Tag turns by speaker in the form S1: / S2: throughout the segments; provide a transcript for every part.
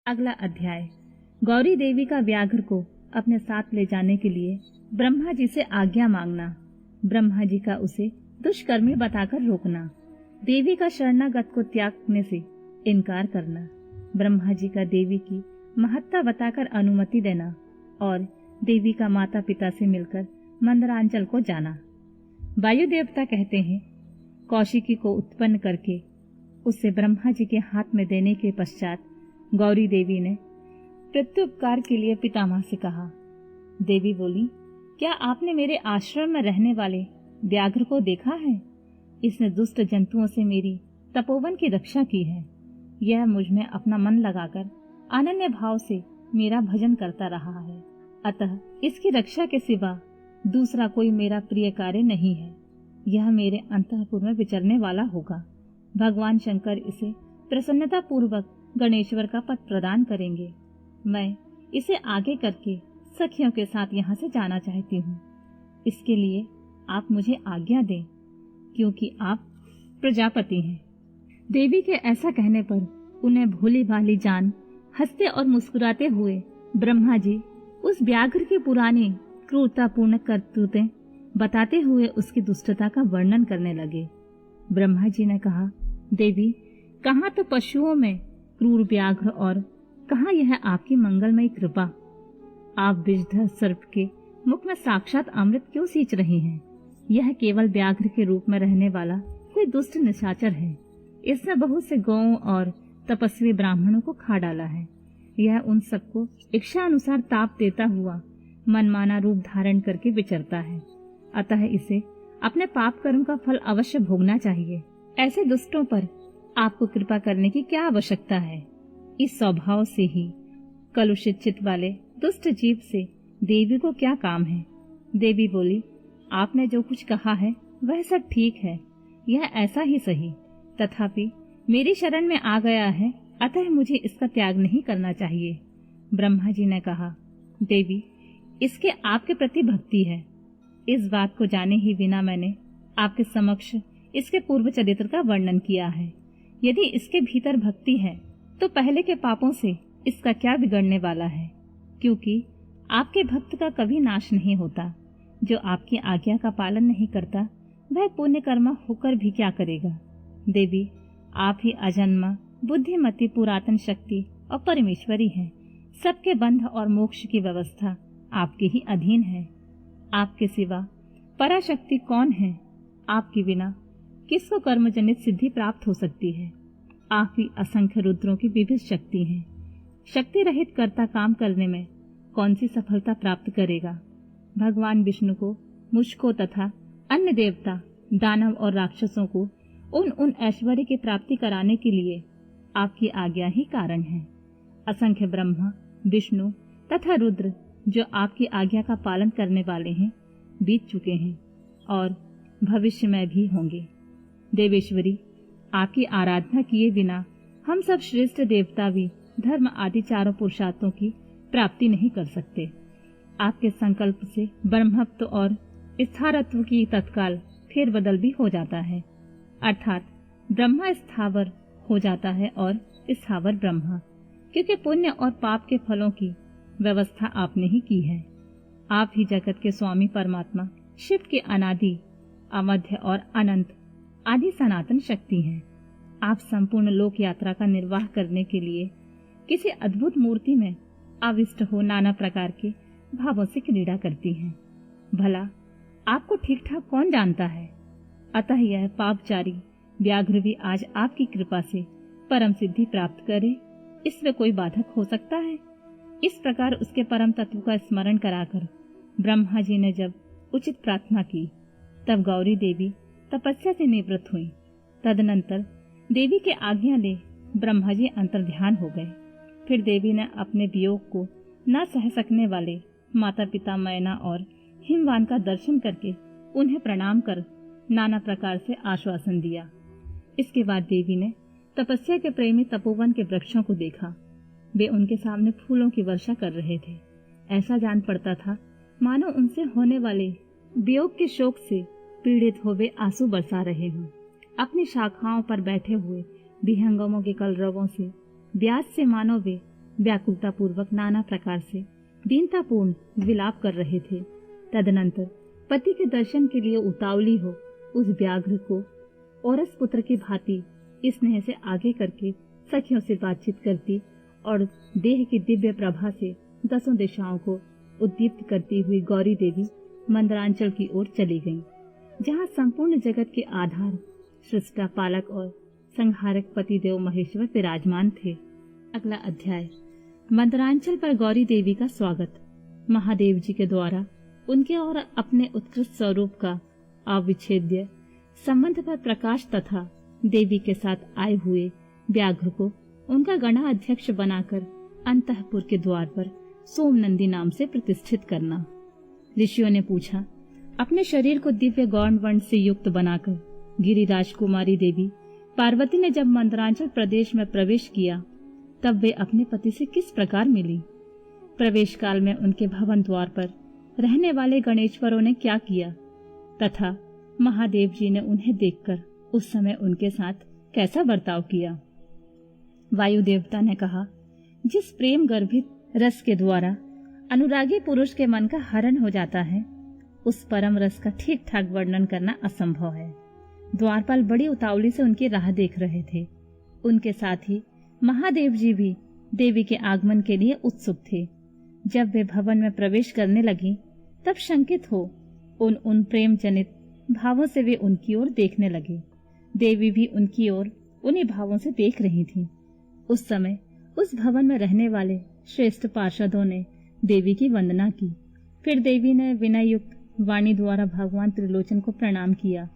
S1: अगला अध्याय। गौरी देवी का व्याघ्र को अपने साथ ले जाने के लिए ब्रह्मा जी से आज्ञा मांगना, ब्रह्मा जी का उसे दुष्कर्मी बताकर रोकना, देवी का शरणागत को त्यागने से इनकार करना, ब्रह्मा जी का देवी की महत्ता बताकर अनुमति देना और देवी का माता पिता से मिलकर मंदरांचल को जाना। वायु देवता कहते हैं, कौशिकी को उत्पन्न करके उसे ब्रह्मा जी के हाथ में देने के पश्चात गौरी देवी ने प्रत्युपकार के लिए पितामह से कहा। देवी बोली, क्या आपने मेरे आश्रम में रहने वाले व्याघ्र को देखा है? इसने दुष्ट जंतुओं से मेरी तपोवन की रक्षा की है। यह मुझ में अपना मन लगाकर अनन्य भाव से मेरा भजन करता रहा है, अतः इसकी रक्षा के सिवा दूसरा कोई मेरा प्रिय कार्य नहीं है। यह मेरे अंतःपुर में विचरने वाला होगा। भगवान शंकर इसे प्रसन्नता पूर्वक गणेश्वर का पद प्रदान करेंगे। मैं इसे आगे करके सखियों के साथ यहाँ से जाना चाहती हूँ। इसके लिए आप मुझे आज्ञा दें, क्योंकि आप प्रजापति हैं। देवी के ऐसा कहने पर उन्हें भोली भाली जान हंसते और मुस्कुराते हुए ब्रह्मा जी उस व्याघ्र की पुरानी क्रूरतापूर्ण करतूतें बताते हुए उसकी दुष्टता का वर्णन करने लगे। ब्रह्मा जी ने कहा, देवी, कहाँ तो पशुओं में क्रूर व्याघ्र और कहाँ यह आपकी मंगलमयी कृपा। आप विषधर सर्प के मुख में साक्षात अमृत क्यों सींच रही हैं? यह केवल व्याघ्र के रूप में रहने वाला कोई दुष्ट निशाचर है। इसने बहुत से गौओं और तपस्वी ब्राह्मणों को खा डाला है। यह उन सबको इच्छा अनुसार ताप देता हुआ मनमाना रूप धारण करके विचरता है, अतः इसे अपने पाप कर्म का फल अवश्य भोगना चाहिए। ऐसे दुष्टों पर आपको कृपा करने की क्या आवश्यकता है? इस स्वभाव से ही कलुषित चित्त वाले दुष्ट जीव से देवी को क्या काम है? देवी बोली, आपने जो कुछ कहा है वह सब ठीक है, यह ऐसा ही सही, तथापि मेरी शरण में आ गया है, अतः मुझे इसका त्याग नहीं करना चाहिए। ब्रह्मा जी ने कहा, देवी, इसके आपके प्रति भक्ति है। इस बात को जाने ही बिना मैंने आपके समक्ष इसके पूर्व चरित्र का वर्णन किया है। यदि इसके भीतर भक्ति है तो पहले के पापों से इसका क्या बिगड़ने वाला है, क्योंकि आपके भक्त का कभी नाश नहीं होता। जो आपकी आज्ञा का पालन नहीं करता वह पुण्य कर्मा होकर भी क्या करेगा। देवी, आप ही अजन्मा, बुद्धिमती, पुरातन शक्ति और परमेश्वरी हैं। सबके बंध और मोक्ष की व्यवस्था आपके ही अधीन है। आपके सिवा पराशक्ति कौन है? आपके बिना किसको कर्मजनित सिद्धि प्राप्त हो सकती है? आप ही असंख्य रुद्रों की विविध शक्ति हैं। शक्ति रहित कर्ता काम करने में कौन सी सफलता प्राप्त करेगा? भगवान विष्णु को, मुझको तथा अन्य देवता, दानव और राक्षसों को उन ऐश्वर्य की प्राप्ति कराने के लिए आपकी आज्ञा ही कारण है। असंख्य ब्रह्मा, विष्णु तथा रुद्र जो आपकी आज्ञा का पालन करने वाले हैं बीत चुके हैं और भविष्य में भी होंगे। देवेश्वरी, आपकी आराधना किए बिना हम सब श्रेष्ठ देवता भी धर्म आदि चारों पुरुषार्थों की प्राप्ति नहीं कर सकते। आपके संकल्प से ब्रह्मत्व और स्थावरत्व की तत्काल फेरबदल भी हो जाता है, अर्थात ब्रह्मा स्थावर हो जाता है और स्थावर ब्रह्मा, क्योंकि पुण्य और पाप के फलों की व्यवस्था आपने ही की है। आप ही जगत के स्वामी परमात्मा शिव के अनादि, अमध्य और अनंत आदि सनातन शक्ति हैं। आप संपूर्ण लोक यात्रा का निर्वाह करने के लिए किसी अद्भुत मूर्ति में आविष्ट हो नाना प्रकार के भावों से क्रीड़ा करती हैं। भला आपको ठीक ठाक कौन जानता है? अतः यह पापचारी व्याघ्र भी आज आपकी कृपा से परम सिद्धि प्राप्त करे, इसमें कोई बाधक हो सकता है? इस प्रकार उसके परम तत्व का स्मरण कराकर ब्रह्मा जी ने जब उचित प्रार्थना की, तब गौरी देवी तपस्या से निवृत्त हुई। तदनंतर देवी के आज्ञा ले ब्रह्मा जी अंतर्ध्यान हो गए। फिर देवी ने अपने वियोग को न सह सकने वाले माता पिता मैना और हिमवान का दर्शन करके उन्हें प्रणाम कर नाना प्रकार से आश्वासन दिया। इसके बाद देवी ने तपस्या के प्रेमी तपोवन के वृक्षों को देखा। वे उनके सामने फूलों की वर्षा कर रहे थे। ऐसा जान पड़ता था मानो उनसे होने वाले वियोग के शोक से पीड़ित हो वे आंसू बरसा रहे हों। अपनी शाखाओं पर बैठे हुए विहंगमों के कलरवों से ब्याज से मानो वे व्याकुलता पूर्वक नाना प्रकार से दीनतापूर्ण विलाप कर रहे थे। तदनंतर पति के दर्शन के लिए उतावली हो उस व्याघ्र को औरस पुत्र की भांति स्नेह से आगे करके सखियों से बातचीत करती और देह की दिव्य प्रभा से 10 दिशाओं को उद्दीप्त करती हुई गौरी देवी मंदरांचल की ओर चली गईं, जहाँ संपूर्ण जगत के आधार, सृष्टा, पालक और संहारक पतिदेव महेश्वर विराजमान थे। अगला अध्याय। मंदरांचल पर गौरी देवी का स्वागत। महादेव जी के द्वारा उनके और अपने उत्कृष्ट स्वरूप का अविच्छेद्य संबंध पर प्रकाश तथा देवी के साथ आए हुए व्याघ्र को उनका गणाध्यक्ष बनाकर अंतःपुर के द्वार पर सोमनंदी नाम से प्रतिष्ठित करना। ऋषियों ने पूछा, अपने शरीर को दिव्य गौण वर्ण से युक्त बनाकर गिरिराज कुमारी देवी पार्वती ने जब मंदरांचल प्रदेश में प्रवेश किया तब वे अपने पति से किस प्रकार मिली? प्रवेश काल में उनके भवन द्वार पर रहने वाले गणेश्वरों ने क्या किया तथा महादेव जी ने उन्हें देखकर उस समय उनके साथ कैसा बर्ताव किया? वायु देवता ने कहा, जिस प्रेम गर्भित रस के द्वारा अनुरागी पुरुष के मन का हरण हो जाता है, उस परम रस का ठीक ठाक वर्णन करना असंभव है। द्वारपाल बड़ी उतावली से उनकी राह देख रहे थे। उनके साथ ही महादेव जी भी देवी के आगमन के लिए उत्सुक थे। जब वे भवन में प्रवेश करने लगी तब शंकित हो उन प्रेम जनित भावों से वे उनकी ओर देखने लगे। देवी भी उनकी ओर उन्हीं भावों से देख रही थी। उस समय उस भवन में रहने वाले श्रेष्ठ पार्षदों ने देवी की वंदना की। फिर देवी ने विनय युक्त वाणी द्वारा भगवान त्रिलोचन को प्रणाम किया।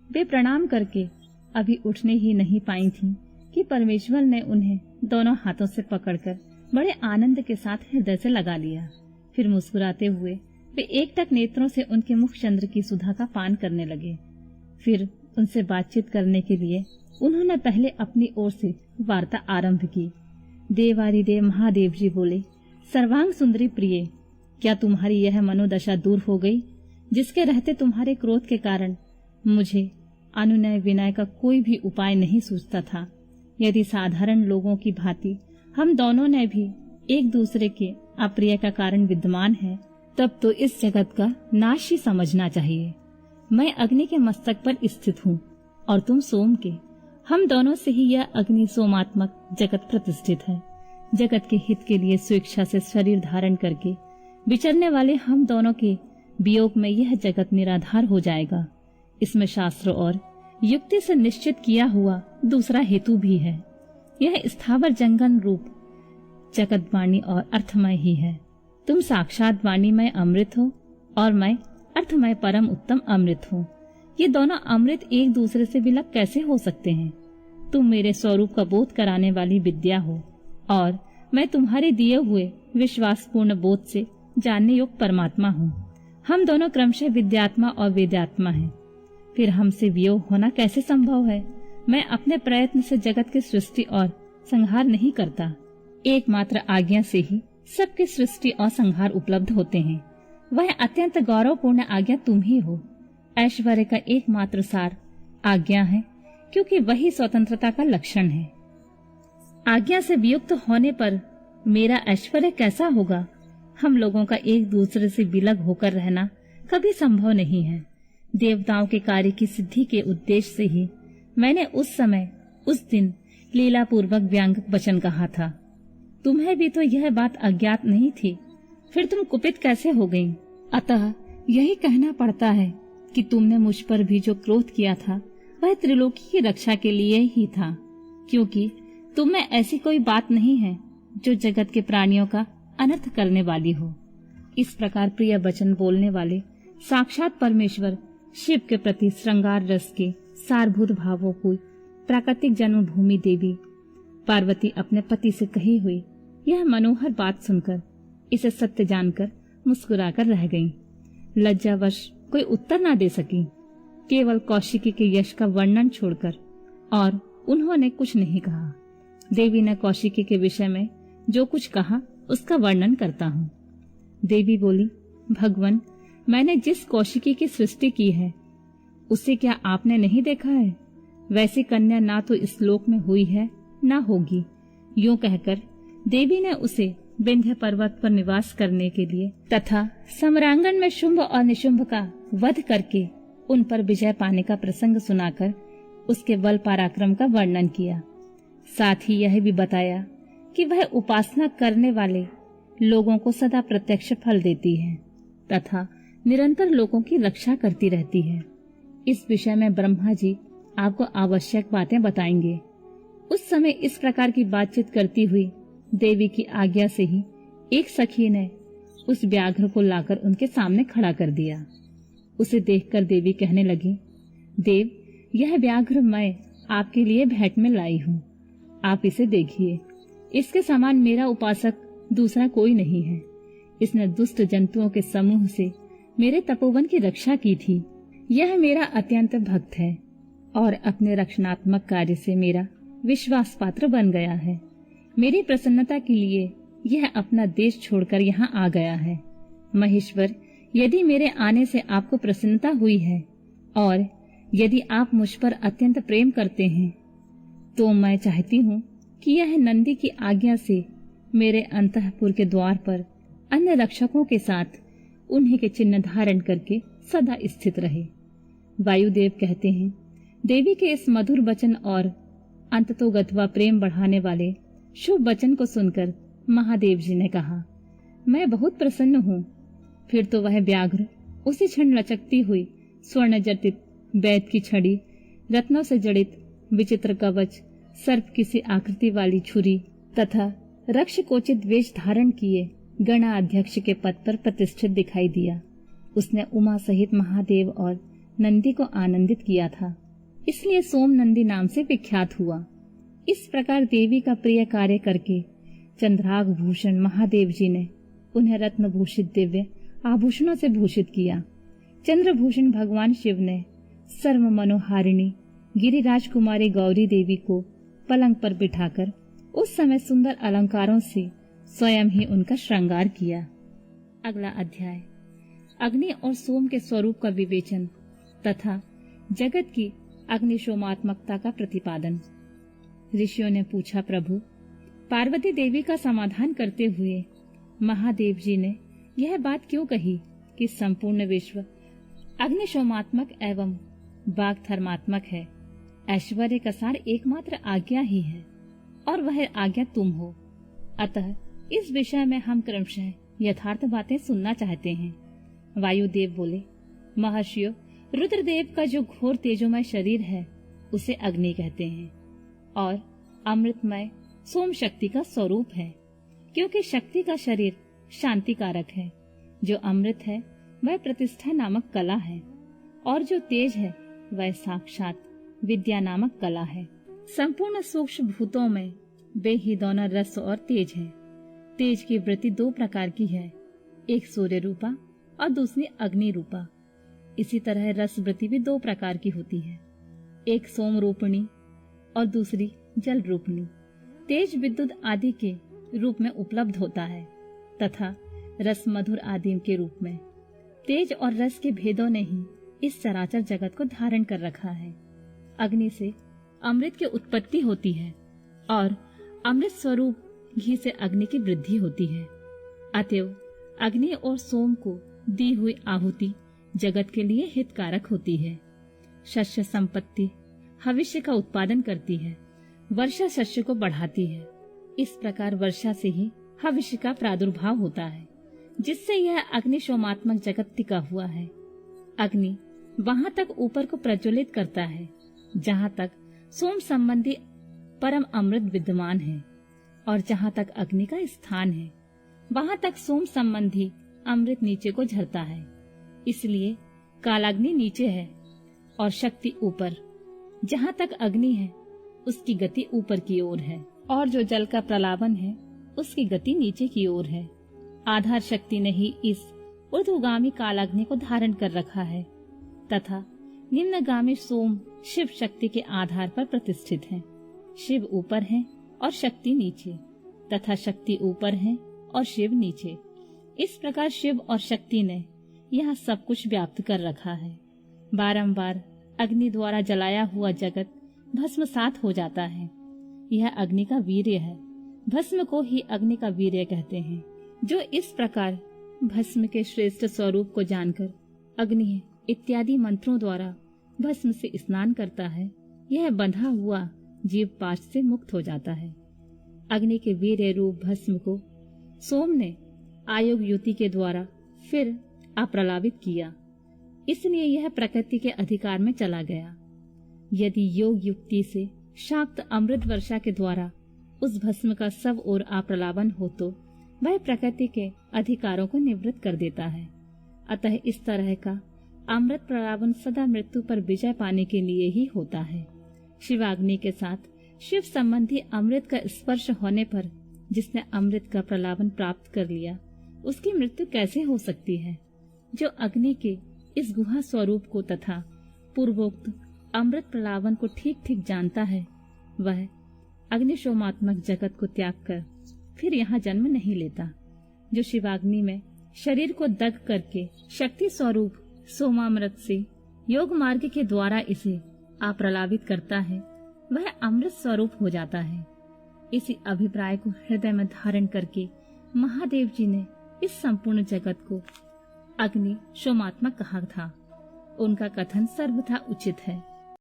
S1: वे प्रणाम करके अभी उठने ही नहीं पाई थीं कि परमेश्वर ने उन्हें दोनों हाथों से पकड़कर बड़े आनंद के साथ हृदय से लगा लिया। फिर मुस्कुराते हुए वे एकटक नेत्रों से उनके मुख चंद्र की सुधा का पान करने लगे। फिर उनसे बातचीत करने के लिए उन्होंने पहले अपनी ओर से वार्ता आरंभ की। देवादिदेव महादेव जी बोले, सर्वांग सुंदरी प्रिय, क्या तुम्हारी यह मनोदशा दूर हो गई जिसके रहते तुम्हारे क्रोध के कारण मुझे अनुनय विनय का कोई भी उपाय नहीं सूझता था? यदि साधारण लोगों की भांति हम दोनों ने भी एक दूसरे के अप्रिय का कारण विद्यमान है, तब तो इस जगत का नाश ही समझना चाहिए। मैं अग्नि के मस्तक पर स्थित हूँ और तुम सोम के। हम दोनों से ही यह अग्नि सोमात्मक जगत प्रतिष्ठित है। जगत के हित के लिए स्वेच्छा से शरीर धारण करके विचरने वाले हम दोनों के वियोग में यह जगत निराधार हो जाएगा। इसमें शास्त्र और युक्ति से निश्चित किया हुआ दूसरा हेतु भी है। यह स्थावर जंगम रूप जगत वाणी और अर्थमय ही है। तुम साक्षात वाणीमय अमृत हो और मैं अर्थमय परम उत्तम अमृत हूँ। ये दोनों अमृत एक दूसरे से विलग कैसे हो सकते हैं? तुम मेरे स्वरूप का बोध कराने वाली विद्या हो और मैं तुम्हारे दिए हुए विश्वासपूर्ण बोध से जानने योग्य परमात्मा हूँ। हम दोनों क्रमशः विद्यात्मा और वेदात्मा हैं। फिर हमसे वियोग होना कैसे संभव है? मैं अपने प्रयत्न से जगत की सृष्टि और संहार नहीं करता। एकमात्र आज्ञा से ही सबकी सृष्टि और संहार उपलब्ध होते हैं। वह अत्यंत गौरवपूर्ण आज्ञा तुम ही हो। ऐश्वर्य का एकमात्र सार आज्ञा है, क्योंकि वही स्वतंत्रता का लक्षण है। आज्ञा से वियुक्त होने पर मेरा ऐश्वर्य कैसा होगा? हम लोगों का एक दूसरे से विलग होकर रहना कभी संभव नहीं है। देवताओं के कार्य की सिद्धि के उद्देश्य से ही मैंने उस समय उस दिन लीला पूर्वक व्यंग वचन कहा था। तुम्हें भी तो यह बात अज्ञात नहीं थी, फिर तुम कुपित कैसे हो गईं? अतः यही कहना पड़ता है कि तुमने मुझ पर भी जो क्रोध किया था वह त्रिलोकी की रक्षा के लिए ही था, क्योंकि तुम में ऐसी कोई बात नहीं है जो जगत के प्राणियों का अनर्थ करने वाली हो। इस प्रकार प्रिय वचन बोलने वाले साक्षात परमेश्वर शिव के प्रति श्रृंगार रस के सारभूत भावों को प्राकृतिक जन्मभूमि देवी पार्वती अपने पति से कही हुई यह मनोहर बात सुनकर इसे सत्य जानकर मुस्कुराकर रह गईं। लज्जावश कोई उत्तर न दे सकी, केवल कौशिकी के यश का वर्णन छोड़कर, और उन्होंने कुछ नहीं कहा। देवी ने कौशिकी के विषय में जो कुछ कहा उसका वर्णन करता हूँ। देवी बोली, भगवान, मैंने जिस कौशिकी की सृष्टि की है उसे क्या आपने नहीं देखा है? वैसी कन्या ना तो इस लोक में हुई है ना होगी। यूं कहकर देवी ने उसे विंध्य पर्वत पर निवास करने के लिए तथा सम्रांगण में शुंभ और निशुंभ का वध करके उन पर विजय पाने का प्रसंग सुनाकर उसके बल पराक्रम का वर्णन किया। साथ ही यह भी बताया कि वह उपासना करने वाले लोगों को सदा प्रत्यक्ष फल देती है तथा निरंतर लोगों की रक्षा करती रहती है। इस विषय में ब्रह्मा जी आपको आवश्यक बातें बताएंगे। उस समय इस प्रकार की बातचीत करती हुई देवी की आज्ञा से ही एक सखी ने उस व्याघ्र को लाकर उनके सामने खड़ा कर दिया। उसे देखकर देवी कहने लगी, देव, यह व्याघ्र मैं आपके लिए भेंट में लाई हूँ। आप इसे देखिए। इसके समान मेरा उपासक दूसरा कोई नहीं है। इसने दुष्ट जंतुओं के समूह से मेरे तपोवन की रक्षा की थी। यह मेरा अत्यंत भक्त है और अपने रक्षणात्मक कार्य से मेरा विश्वास पात्र बन गया है। मेरी प्रसन्नता के लिए यह अपना देश छोड़कर यहाँ आ गया है। महेश्वर, यदि मेरे आने से आपको प्रसन्नता हुई है और यदि आप मुझ पर अत्यंत प्रेम करते हैं तो मैं चाहती हूँ कि यह नंदी की आज्ञा से मेरे अंतःपुर के द्वार पर अन्य रक्षकों के साथ उन्हीं के चिन्ह धारण करके सदा स्थित रहे। वायुदेव कहते हैं, देवी के इस मधुर वचन और अंततोगत्वा प्रेम बढ़ाने वाले शुभ वचन को सुनकर महादेव जी ने कहा, मैं बहुत प्रसन्न हूँ। फिर तो वह व्याघ्र उसी क्षण लचकती हुई स्वर्ण जटित वैद की छड़ी, रत्नों से जड़ित विचित्र कवच, सर्प किसी आकृति वाली छुरी तथा रक्ष कोचित वेश धारण किए गणाध्यक्ष के पद पर प्रतिष्ठित दिखाई दिया। उसने उमा सहित महादेव और नंदी को आनंदित किया था, इसलिए सोम नंदी नाम से विख्यात हुआ। इस प्रकार देवी का प्रिय कार्य करके चंद्राग भूषण महादेव जी ने उन्हें रत्न भूषित दिव्य आभूषणों से भूषित किया। चंद्रभूषण भगवान शिव ने सर्व मनोहारिणी गिरिराज कुमारी गौरी देवी को पलंग पर बिठाकर उस समय सुंदर अलंकारों से स्वयं ही उनका श्रृंगार किया। अगला अध्याय अग्नि और सोम के स्वरूप का विवेचन तथा जगत की अग्निशोमात्मकता का प्रतिपादन। ऋषियों ने पूछा, प्रभु, पार्वती देवी का समाधान करते हुए महादेव जी ने यह बात क्यों कही कि संपूर्ण विश्व अग्निशोमात्मक एवं वाग धर्मात्मक है। ऐश्वर्य का सार एकमात्र आज्ञा ही है और वह आज्ञा तुम हो। अतः इस विषय में हम क्रमशः यथार्थ बातें सुनना चाहते हैं। वायुदेव बोले, महर्षियों, रुद्रदेव का जो घोर तेजोमय शरीर है उसे अग्नि कहते हैं और अमृतमय सोम शक्ति का स्वरूप है, क्योंकि शक्ति का शरीर शांति कारक है। जो अमृत है वह प्रतिष्ठा नामक कला है और जो तेज है वह साक्षात विद्या नामक कला है। संपूर्ण सूक्ष्म भूतों में वे ही दोनों रस और तेज है। तेज की वृत्ति दो प्रकार की है, एक सूर्य रूपा और दूसरी अग्नि रूपा। इसी तरह रस वृत्ति भी दो प्रकार की होती है, एक सोम रूपणी और दूसरी जल रूपणी। तेज विद्युत आदि के रूप में उपलब्ध होता है तथा रस मधुर आदि के रूप में। तेज और रस के भेदों ने ही इस चराचर जगत को धारण कर रखा है। अग्नि से अमृत की उत्पत्ति होती है और अमृत स्वरूप घी से अग्नि की वृद्धि होती है। अतएव अग्नि और सोम को दी हुई आहुति जगत के लिए हितकारक होती है। शस्य संपत्ति भविष्य का उत्पादन करती है, वर्षा शस्य को बढ़ाती है। इस प्रकार वर्षा से ही भविष्य का प्रादुर्भाव होता है, जिससे यह अग्निशोमात्मक जगत टिका हुआ है। अग्नि वहां तक ऊपर को प्रज्वलित करता है जहां तक सोम संबंधी परम अमृत विद्यमान है, और जहां तक अग्नि का स्थान है वहां तक सोम संबंधी अमृत नीचे को झरता है। इसलिए कालाग्नि नीचे है और शक्ति ऊपर। जहां तक अग्नि है उसकी गति ऊपर की ओर है और जो जल का प्रलावन है उसकी गति नीचे की ओर है। आधार शक्ति ने ही इस ऊर्ध्वगामी कालाग्नि को धारण कर रखा है तथा निम्नगामी सोम शिव शक्ति के आधार पर प्रतिष्ठित है। शिव ऊपर है और शक्ति नीचे तथा शक्ति ऊपर है और शिव नीचे। इस प्रकार शिव और शक्ति ने यह सब कुछ व्याप्त कर रखा है। बारंबार अग्नि द्वारा जलाया हुआ जगत भस्मसात हो जाता है। यह अग्नि का वीर्य है भस्म को ही अग्नि का वीर्य कहते हैं। जो इस प्रकार भस्म के श्रेष्ठ स्वरूप को जानकर अग्नि इत्यादि मंत्रों द्वारा भस्म से स्नान करता है, यह बंधा हुआ जीव पाश से मुक्त हो जाता है। अग्नि के वीर्य रूप भस्म को सोम ने आयोग युति के द्वारा फिर अप्रलावित किया, इसलिए यह प्रकृति के अधिकार में चला गया। यदि योग युक्ति से शाक्त अमृत वर्षा के द्वारा उस भस्म का सब और अप्रलावन हो तो वह प्रकृति के अधिकारों को निवृत्त कर देता है। अतः इस तरह का अमृत प्रलावन सदा मृत्यु पर विजय पाने के लिए ही होता है। शिवाग्नि के साथ शिव संबंधी अमृत का स्पर्श होने पर जिसने अमृत का प्रलावन प्राप्त कर लिया, उसकी मृत्यु कैसे हो सकती है? जो अग्नि के इस गुहा स्वरूप को तथा पूर्वोक्त अमृत प्रलावन को ठीक ठीक जानता है, वह अग्निशोमात्मक जगत को त्याग कर फिर यहाँ जन्म नहीं लेता। जो शिवाग्नि में शरीर को दग करके शक्ति स्वरूप सोमामृत से योग मार्ग के द्वारा इसे अप्रलावित करता है, वह अमृत स्वरूप हो जाता है। इसी अभिप्राय को हृदय में धारण करके महादेव जी ने इस संपूर्ण जगत को अग्नि शोमात्मक कहा था। उनका कथन सर्वथा उचित है।